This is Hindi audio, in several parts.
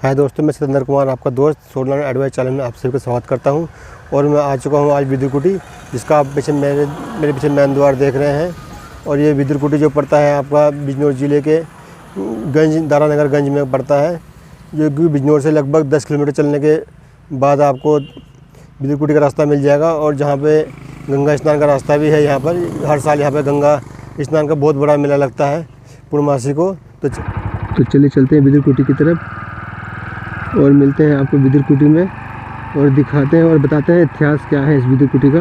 हाय दोस्तों, मैं सतेंद्र कुमार, आपका दोस्त सोलर एडवाइस चैनल में आप सभी का स्वागत करता हूं। और मैं आ चुका हूं आज विदुरकुटी, जिसका आप मेरे पीछे मैन द्वार देख रहे हैं। और ये विदुरकुटी जो पड़ता है आपका बिजनौर ज़िले के दारानगर गंज में पड़ता है, जो कि बिजनौर से लगभग 10 किलोमीटर चलने के बाद आपको विदुरकुटी का रास्ता मिल जाएगा। और जहाँ पे गंगा स्नान का रास्ता भी है, यहाँ पर हर साल यहाँ पर गंगा स्नान का बहुत बड़ा मेला लगता है पूर्णमासी को। तो चलिए चलते हैं विदुरकुटी की तरफ और मिलते हैं आपको विदुरकुटी में और दिखाते हैं और बताते हैं इतिहास क्या है इस विदुरकुटी का।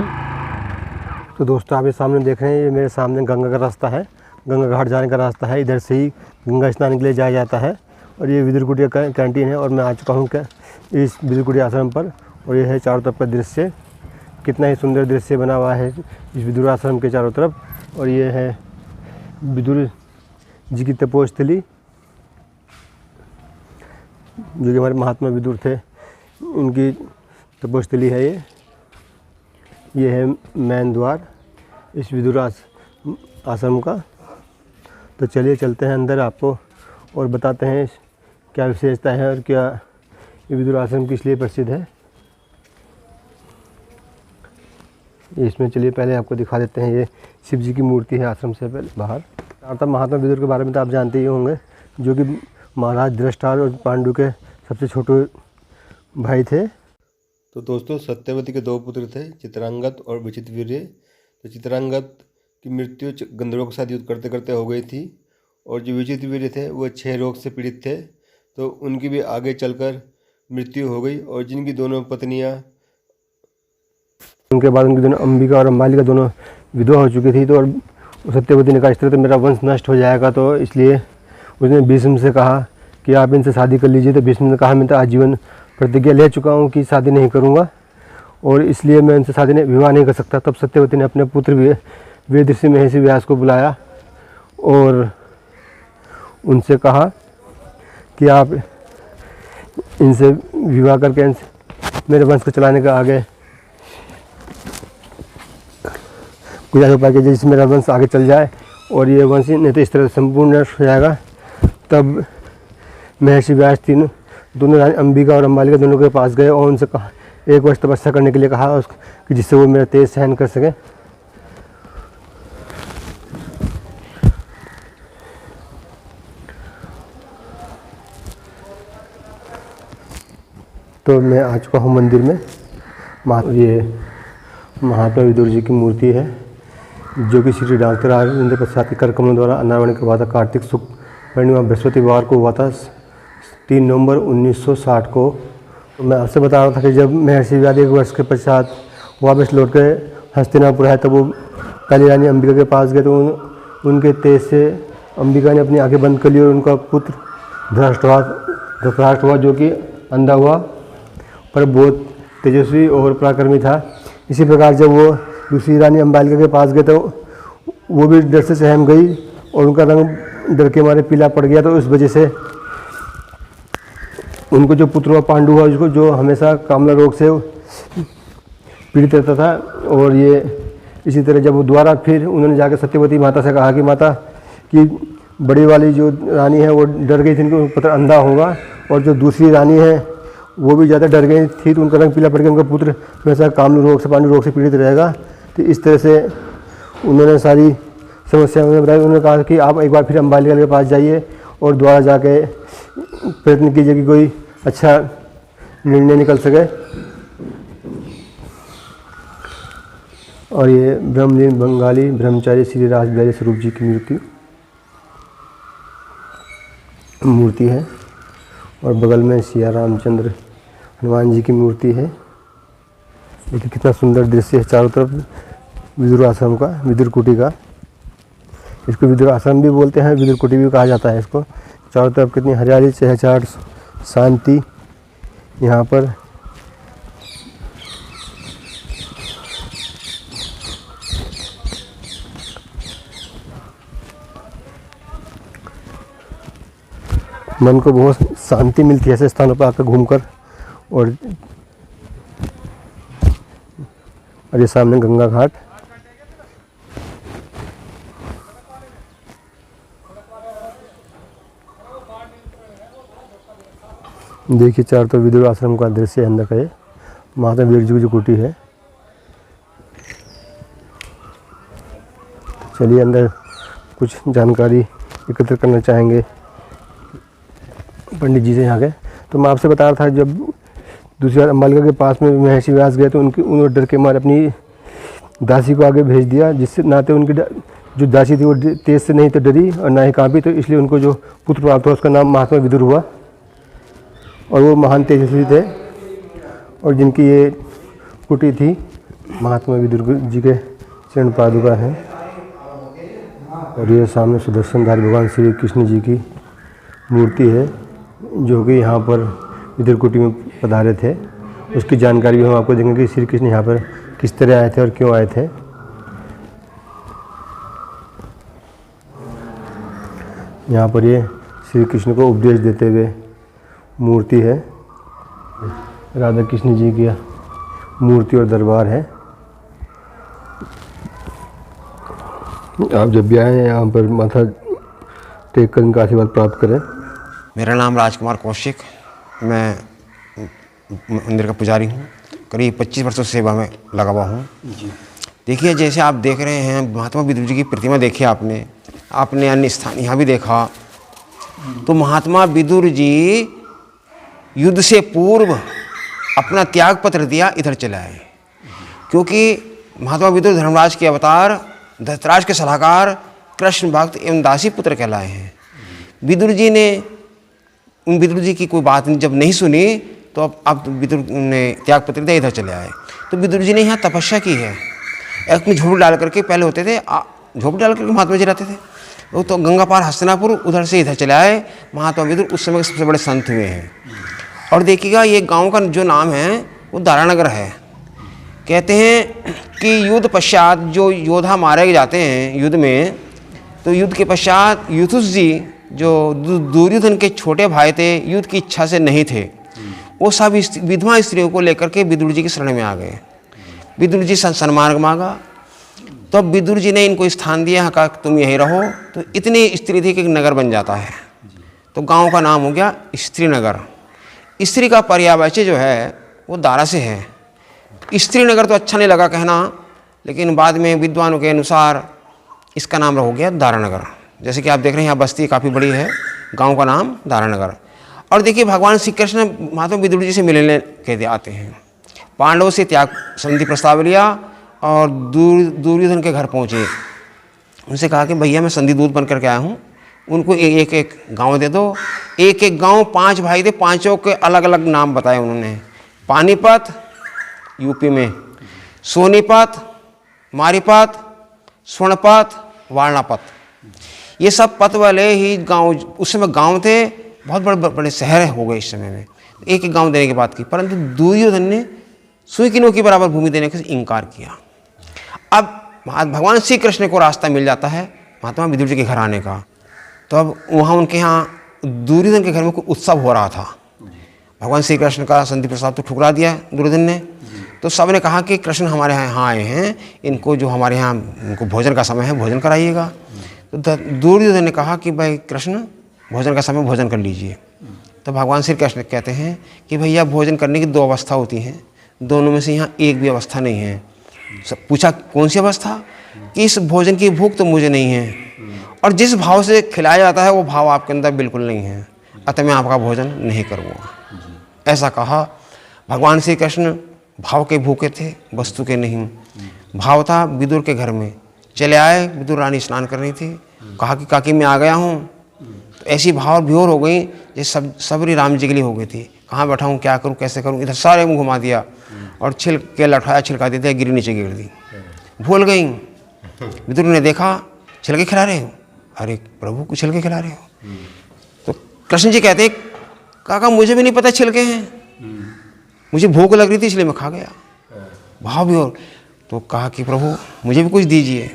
तो दोस्तों, आप ये सामने देख रहे हैं, ये मेरे सामने गंगा का रास्ता है, गंगा घाट जाने का रास्ता है। इधर से ही गंगा स्नान के लिए जाया जाता है। और ये विदुरकुटी का कैंटीन है और मैं आ चुका हूँ इस विदुरकुटी आश्रम पर। और ये है चारों तरफ का दृश्य, कितना ही सुंदर दृश्य बना हुआ है इस विदुर आश्रम के चारों तरफ। और ये है विदुर जी की तपोस्थली, जो कि हमारे महात्मा विदुर थे, उनकी तपोस्थली है ये है मैन द्वार इस विदुर आश्रम का। तो चलिए चलते हैं अंदर, आपको और बताते हैं क्या विशेषता है और क्या ये विदुर आश्रम किस लिए प्रसिद्ध है। इसमें चलिए पहले आपको दिखा देते हैं, ये शिव जी की मूर्ति है आश्रम से पहले बाहर। अर्थात महात्मा विदुर के बारे में तो आप जानते ही होंगे, जो कि महाराज धृतराष्ट्र और पांडु के सबसे छोटे भाई थे। तो दोस्तों, सत्यवती के 2 पुत्र थे, चित्रांगद और विचित्रवीर्य। तो चित्रांगद की मृत्यु गंधर्वों के साथ युद्ध करते करते हो गई थी। और जो विचित्रवीर्य थे वो 6 रोग से पीड़ित थे, तो उनकी भी आगे चलकर मृत्यु हो गई। और जिनकी दोनों पत्नियां, उनके बाद उनकी दोनों अंबिका और अंबालिका दोनों विधवा हो चुकी थी। तो और सत्यवती ने कहा, इस तरह तो मेरा वंश नष्ट हो जाएगा। तो इसलिए उसने भीष्म से कहा कि आप इनसे शादी कर लीजिए। तो भीष्म ने कहा, मैं तो आजीवन प्रतिज्ञा ले चुका हूँ कि शादी नहीं करूँगा, और इसलिए मैं इनसे विवाह नहीं कर सकता। तब सत्यवती ने अपने पुत्र वेद ऋषि महर्षि व्यास को बुलाया और उनसे कहा कि आप इनसे विवाह करके मेरे वंश को चलाने का आगे कुछ उपाय कीजिए, जिससे मेरा वंश आगे चल जाए और ये वंश नहीं तो इस तरह संपूर्ण नष्ट हो जाएगा। तब महर्षि व्यास दोनों रानी अंबिका और अंबालिका दोनों के पास गए और उनसे कहा, 1 वर्ष तपस्या करने के लिए कहा कि जिससे वो मेरा तेज सहन कर सके। तो मैं आ चुका हूँ मंदिर में। ये महात्मा विदुर जी की मूर्ति है, जो कि श्री डॉक्टर राजेंद्र प्रसाद के कर कमलों द्वारा अनावरण के बाद कार्तिक शुक्ल पूर्णिमा बृहस्पतिवार को हुआ था, 3 नवंबर 1960 को। तो मैं आपसे बता रहा था कि जब महर्षि व्यास 1 वर्ष के पश्चात वापस लौट के हस्तिनापुर आए, तब वो पहली रानी अंबिका के पास गए। तो उनके तेज से अंबिका ने अपनी आंखें बंद कर ली और उनका पुत्र धृतराष्ट्र हुआ, जो कि अंधा हुआ पर बहुत तेजस्वी और पराक्रमी था। इसी प्रकार जब वो दूसरी रानी अंबालिका के पास गए, तो वो भी डर से सहम गई और उनका रंग डर के मारे पीला पड़ गया। तो उस वजह से उनको जो पुत्र हुआ पांडु हुआ, उसको जो हमेशा कामला रोग से पीड़ित रहता था। और ये इसी तरह जब वो दोबारा फिर उन्होंने जाकर सत्यवती माता से कहा कि माता कि बड़ी वाली जो रानी है वो डर गई थी, उनको पुत्र अंधा होगा, और जो दूसरी रानी है वो भी ज़्यादा डर गई थी, तो उनका रंग पीला पड़ गया, उनका पुत्र हमेशा कामला रोग से पांडु रोग से पीड़ित रहेगा। तो इस तरह से उन्होंने सारी समस्या बताई। उन्होंने कहा कि आप एक बार फिर अंबालिका के पास जाइए और दोबारा जाके प्रयत्न कीजिए कि कोई अच्छा निर्णय निकल सके। और ये ब्रह्मलीन बंगाली ब्रह्मचारी श्री राज बिहारी स्वरूप जी की मूर्ति है। और बगल में सिया रामचंद्र हनुमान जी की मूर्ति है। देखिए कितना सुंदर दृश्य है चारों तरफ विदुर आश्रम का, विदुरकुटी का। इसको विदुर आश्रम भी बोलते हैं, विदुरकुटी भी कहा जाता है इसको। चारों तरफ कितनी हरियाली, चहचहाट, शांति यहाँ पर। मन को बहुत शांति मिलती है ऐसे स्थानों पर आकर घूमकर। और ये सामने गंगा घाट। देखिए चारों तरफ विदुर आश्रम का दृश्य है अंदर का। ये महात्मा विदुर जी की जो कुटी है। चलिए अंदर कुछ जानकारी एकत्र करना चाहेंगे पंडित जी से यहाँ के। तो मैं आपसे बता रहा था, जब दूसरी बार अम्बालिका के पास में महर्षि व्यास गए तो उन्होंने डर के मारे अपनी दासी को आगे भेज दिया, जिससे ना तो उनकी जो दासी थी वो तेज से नहीं तो डरी और ना ही कांपी, तो इसलिए उनको जो पुत्र प्राप्त हुआ उसका नाम महात्मा विदुर हुआ। और वो महान तेजस्वी थे और जिनकी ये कुटी थी महात्मा विदुर जी के चरण पादुका हैं। और ये सामने सुदर्शनधारी भगवान श्री कृष्ण जी की मूर्ति है, जो कि यहाँ पर विदुर कुटी में पधारे थे। उसकी जानकारी भी हम आपको देंगे कि श्री कृष्ण यहाँ पर किस तरह आए थे और क्यों आए थे। यहाँ पर ये श्री कृष्ण को उपदेश देते हुए मूर्ति है। राधा कृष्ण जी की मूर्ति और दरबार है। आप जब भी आए यहाँ पर माथा टेक कर इनका आशीर्वाद प्राप्त करें। मेरा नाम राजकुमार कौशिक, मैं मंदिर का पुजारी हूँ। करीब 25 वर्षों से सेवा में लगा हुआ हूँ। देखिए, जैसे आप देख रहे हैं महात्मा विदुर जी की प्रतिमा देखी आपने अन्य स्थान यहाँ भी देखा। तो महात्मा विदुर जी युद्ध से पूर्व अपना त्याग पत्र दिया, इधर चले आए, क्योंकि महात्मा विदुर धर्मराज के अवतार, धृतराज के सलाहकार, कृष्ण भक्त एवं दासी पुत्र कहलाए हैं। विदुर जी ने विदुर जी की कोई बात जब नहीं सुनी तो अब विदुर ने त्याग पत्र दिया, इधर चले आए। तो विदुर जी ने यहाँ तपस्या की है। एक झोपड़ी डाल करके, पहले होते थे झोपड़ी डाल करके महात्मा जी रहते थे, वो तो गंगा पार हस्तिनापुर, उधर से इधर चले आए। महात्मा विदुर उस समय के सबसे बड़े संत हुए हैं। और देखिएगा, ये गांव का जो नाम है वो दारानगर है। कहते हैं कि युद्ध पश्चात जो योद्धा मारे जाते हैं युद्ध में, तो युद्ध के पश्चात युधिष्ठिर जी जो दुर्योधन के छोटे भाई थे, युद्ध की इच्छा से नहीं थे, वो सब विधवा स्त्रियों को लेकर के विदुर जी की शरण में आ गए। विदुर जी सन्मार्ग मांगा, तो अब विदुर जी ने इनको स्थान दिया, कहा तुम यहीं रहो। तो इतनी स्त्री थी कि एक नगर बन जाता है। तो गांव का नाम हो गया स्त्री नगर। स्त्री का पर्यायवाची जो है वो दारा से है। स्त्री नगर तो अच्छा नहीं लगा कहना, लेकिन बाद में विद्वानों के अनुसार इसका नाम हो गया दारानगर। जैसे कि आप देख रहे हैं यहाँ बस्ती काफ़ी बड़ी है, गांव का नाम दारानगर। और देखिए, भगवान श्री कृष्ण महात्मा विदुर जी से मिलने के आते हैं। पांडवों से त्याग संधि प्रस्ताव लिया और दुर्योधन के घर पहुँचे। उनसे कहा कि भैया मैं संधि दूत बन करके आया हूँ, उनको एक एक गांव दे दो। एक एक गांव, 5 भाई थे, 5 के अलग अलग नाम बताए उन्होंने। पानीपत यूपी में, सोनीपत, मारीपत, स्वर्णपत, वारणापत, ये सब पत वाले ही गांव उस समय गांव थे। बहुत बड़े बड़े शहर हो गए इस समय में। एक एक गांव देने की बात की, परंतु दुर्योधन ने सुई किलो की बराबर भूमि देने से इनकार किया। अब भगवान श्री कृष्ण को रास्ता मिल जाता है महात्मा विदुर जी के घर आने का। तो अब वहाँ उनके यहाँ दुर्योधन के घर में कोई उत्सव हो रहा था। भगवान श्री कृष्ण का संधि प्रस्ताव तो ठुकरा दिया दुर्योधन ने। तो सब ने कहा कि कृष्ण हमारे यहाँ आए हैं, इनको जो हमारे यहाँ उनको भोजन का समय है भोजन कराइएगा। तो दुर्योधन ने कहा कि भाई कृष्ण, भोजन का समय भोजन कर लीजिए। तो भगवान श्री कृष्ण कहते हैं कि भैया भोजन करने की 2 अवस्था होती हैं, दोनों में से यहाँ एक भी अवस्था नहीं है। सब पूछा कौन सी अवस्था? कि इस भोजन की भूख तो मुझे नहीं है, और जिस भाव से खिलाया जाता है वो भाव आपके अंदर बिल्कुल नहीं है, अतः मैं आपका भोजन नहीं करूँगा। ऐसा कहा। भगवान श्री कृष्ण भाव के भूखे थे, वस्तु के नहीं। भाव था विदुर के घर में। चले आए, विदुर रानी स्नान कर रही थी, कहा कि काकी मैं आ गया हूँ। तो ऐसी भाव भ्योर हो गई जैसे सबरी राम जी के लिए हो गई थी। कहाँ बैठा हूँ, क्या करूँ, कैसे करूँ, इधर सारे मुँह घुमा दिया और छिलके लठाया, छिलका देते गिरी नीचे गिर दी। भूल गई। विदुर ने देखा छिलके खिला रहे हो, अरे प्रभु को छिलके खिला रहे हो। तो कृष्ण जी कहते काका मुझे भी नहीं पता छिलके हैं, मुझे भूख लग रही थी इसलिए मैं खा गया। भाव भी। और तो कहा कि प्रभु मुझे भी कुछ दीजिए।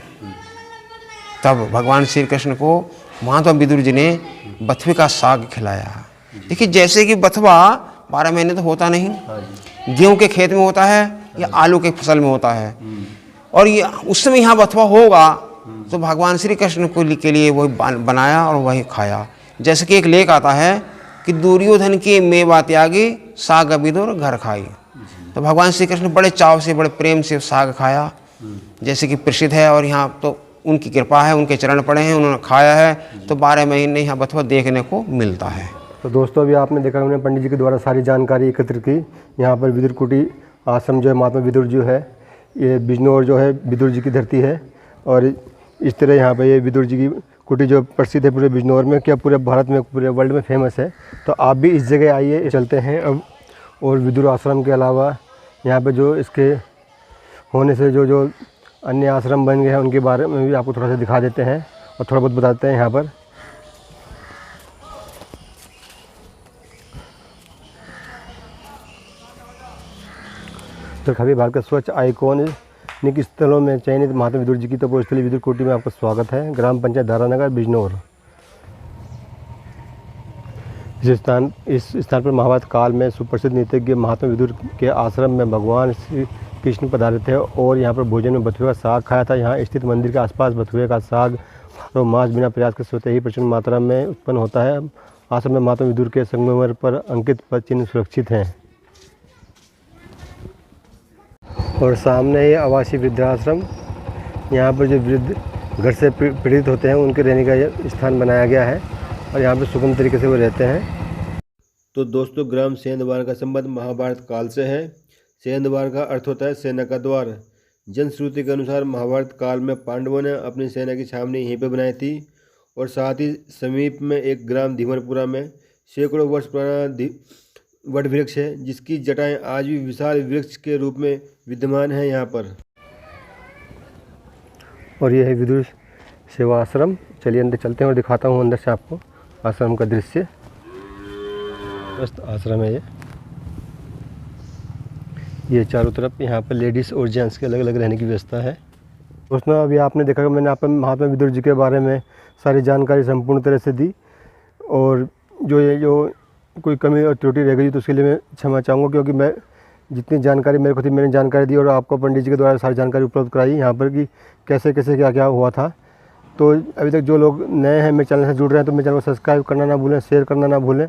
तब भगवान श्री कृष्ण को महात्मा विदुर जी ने बथुए का साग खिलाया। देखिए, जैसे कि बथुआ 12 महीने तो होता नहीं, गेहूं के खेत में होता है या आलू के फसल में होता है, और ये उस समय यहाँ बथुआ होगा तो भगवान श्री कृष्ण को के लिए वही बनाया और वही खाया। जैसे कि एक लेख आता है कि दुर्योधन के मेवा त्यागे साग विदुर घर खाई। तो भगवान श्री कृष्ण बड़े चाव से बड़े प्रेम से साग खाया, जैसे कि प्रसिद्ध है। और यहाँ तो उनकी कृपा है, उनके चरण पड़े हैं, उन्होंने खाया है, तो 12 महीने यहाँ बथुआ देखने को मिलता है। तो दोस्तों अभी आपने देखा हमने पंडित जी के द्वारा सारी जानकारी एकत्र की। यहाँ पर विदुर कुटी आश्रम जो है महात्मा विदुर जो है, ये बिजनौर जो है विदुर जी की धरती है। और इस तरह यहाँ पर ये विदुर जी की कुटी जो प्रसिद्ध है पूरे बिजनौर में, क्या पूरे भारत में पूरे वर्ल्ड में फेमस है। तो आप भी इस जगह आइए, चलते हैं अब। और विदुर आश्रम के अलावा यहाँ पे जो इसके होने से जो अन्य आश्रम बन गए हैं उनके बारे में भी आपको थोड़ा सा दिखा देते हैं और थोड़ा बहुत बताते हैं यहाँ पर। तो कभी भारत का स्वच्छ आइकॉनिक स्थलों में चयनित महात्मा विदुर जी की तपोस्थली विदुर कुटी में आपका स्वागत है। ग्राम पंचायत धारानगर बिजनौर। इस स्थान पर महाभारत काल में सुप्रसिद्ध नीतिज्ञ महात्मा विदुर के आश्रम में भगवान श्री कृष्ण पधारे थे और यहाँ पर भोजन में बथुए का साग खाया था। यहाँ स्थित मंदिर के आसपास बथुए का साग और मांस बिना प्रयास के स्वतः ही प्रचुर मात्रा में उत्पन्न होता है। आश्रम में महात्मा विदुर के संगमरमर पर अंकित पद चिन्ह सुरक्षित हैं। और सामने ये आवासीय वृद्धाश्रम, यहाँ पर जो वृद्ध घर से पीड़ित होते हैं उनके रहने का स्थान बनाया गया है और यहाँ पर सुगम तरीके से वो रहते हैं। तो दोस्तों ग्राम सेंधवार का संबंध महाभारत काल से है। सेंधवार का अर्थ होता है सेना का द्वार। जनश्रुति के अनुसार महाभारत काल में पांडवों ने अपनी सेना की छावनी यहीं पर बनाई थी और साथ ही समीप में एक ग्राम धीमरपुरा में सैकड़ों वर्ष पुराना वट वृक्ष है, जिसकी जटाएं आज भी विशाल वृक्ष के रूप में विद्यमान है यहाँ पर। और यह है विदुर सेवा आश्रम। चलिए अंदर चलते हैं और दिखाता हूँ अंदर से आपको आश्रम का दृश्य। मस्त आश्रम है ये चारों तरफ यहाँ पर लेडीज़ और जेंट्स के अलग अलग रहने की व्यवस्था है। दोस्तों अभी आपने देखा कि मैंने आप महात्मा विदुर जी के बारे में सारी जानकारी संपूर्ण तरह से दी। और जो कोई कमी और त्रुटि रह गई तो उसके लिए मैं क्षमा चाहूँगा, क्योंकि मैं जितनी जानकारी मेरे को थी मैंने जानकारी दी और आपको पंडित जी के द्वारा सारी जानकारी उपलब्ध कराई यहाँ पर कि कैसे कैसे क्या क्या हुआ था। तो अभी तक जो लोग नए हैं मेरे चैनल से जुड़ रहे हैं तो मेरे चैनल को सब्सक्राइब करना ना भूलें, शेयर करना ना भूलें।